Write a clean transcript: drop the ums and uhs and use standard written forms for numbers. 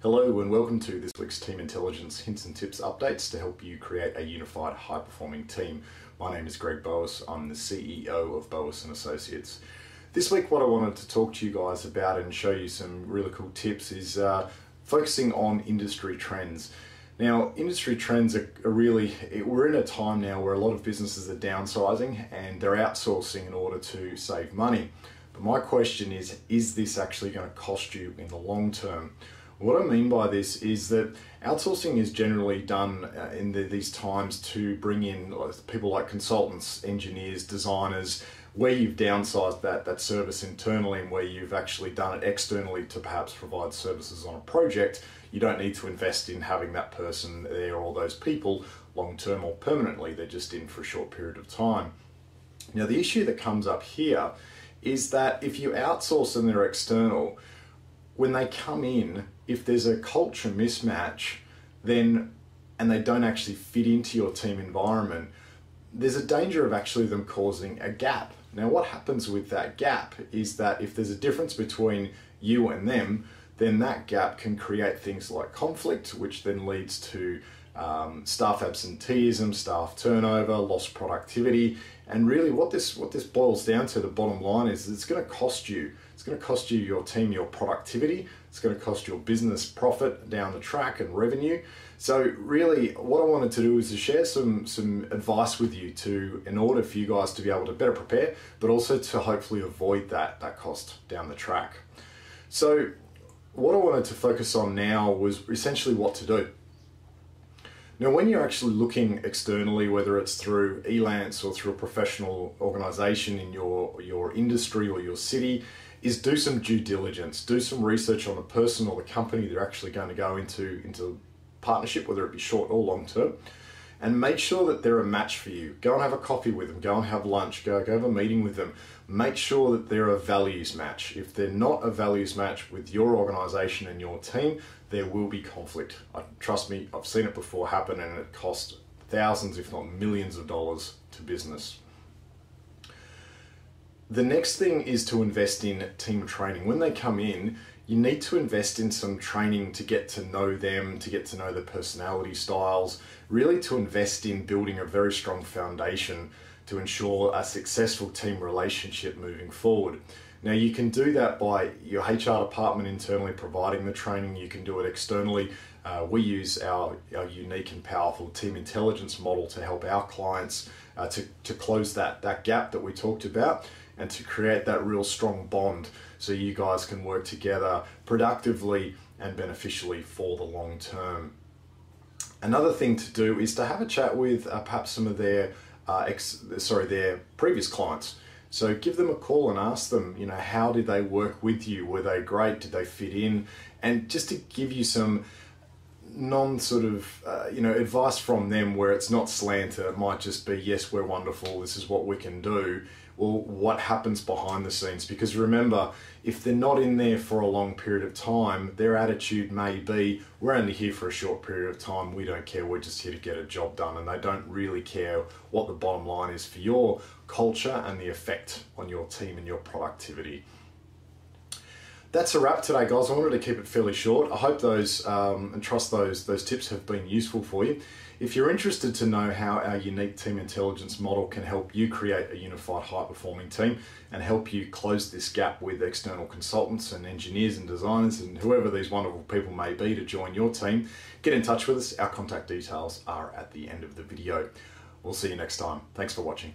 Hello and welcome to this week's Team Intelligence Hints and Tips updates to help you create a unified high-performing team. My name is Greg Boas. I'm the CEO of Boas & Associates. This week what I wanted to talk to you guys about and show you some really cool tips is focusing on industry trends. Now, industry trends are really, we're in a time now where a lot of businesses are downsizing and they're outsourcing in order to save money. But my question is this actually going to cost you in the long term? What I mean by this is that outsourcing is generally done in these times to bring in people like consultants, engineers, designers, where you've downsized that service internally and where you've actually done it externally to perhaps provide services on a project. You don't need to invest in having that person there or those people long term or permanently. They're just in for a short period of time. Now, the issue that comes up here is that if you outsource and they're external, when they come in, if there's a culture mismatch, and they don't actually fit into your team environment, there's a danger of actually them causing a gap. Now, what happens with that gap is that if there's a difference between you and them, then that gap can create things like conflict, which then leads to staff absenteeism, staff turnover, lost productivity. And really what this boils down to, the bottom line is it's going to cost you. It's going to cost you, your team, your productivity. It's going to cost your business profit down the track and revenue. So really what I wanted to do is to share some advice with you in order for you guys to be able to better prepare, but also to hopefully avoid that cost down the track. So what I wanted to focus on now was essentially what to do. Now, when you're actually looking externally, whether it's through Elance or through a professional organization in your industry or your city, is do some due diligence, do some research on the person or the company they're actually going to go into partnership, whether it be short or long term, and make sure that they're a match for you. Go and have a coffee with them, go and have lunch, go have a meeting with them. Make sure that they're a values match. If they're not a values match with your organization and your team, there will be conflict. Trust me, I've seen it before happen, and it costs thousands, if not millions of dollars to business. The next thing is to invest in team training. When they come in, you need to invest in some training to get to know them, to get to know their personality styles, really to invest in building a very strong foundation to ensure a successful team relationship moving forward. Now, you can do that by your HR department internally providing the training. You can do it externally. We use our unique and powerful team intelligence model to help our clients to close that gap that we talked about and to create that real strong bond so you guys can work together productively and beneficially for the long term. Another thing to do is to have a chat with perhaps some of their previous clients. So give them a call and ask them, how did they work with you? Were they great? Did they fit in? And just to give you some advice from them where it's not slanted. It might just be, yes, we're wonderful, this is what we can do. Well, what happens behind the scenes? Because remember, if they're not in there for a long period of time, their attitude may be, we're only here for a short period of time, we don't care, we're just here to get a job done. And they don't really care what the bottom line is for your culture and the effect on your team and your productivity. That's a wrap today, guys. I wanted to keep it fairly short. I hope those and trust those tips have been useful for you. If you're interested to know how our unique team intelligence model can help you create a unified high-performing team and help you close this gap with external consultants and engineers and designers and whoever these wonderful people may be to join your team, get in touch with us. Our contact details are at the end of the video. We'll see you next time. Thanks for watching.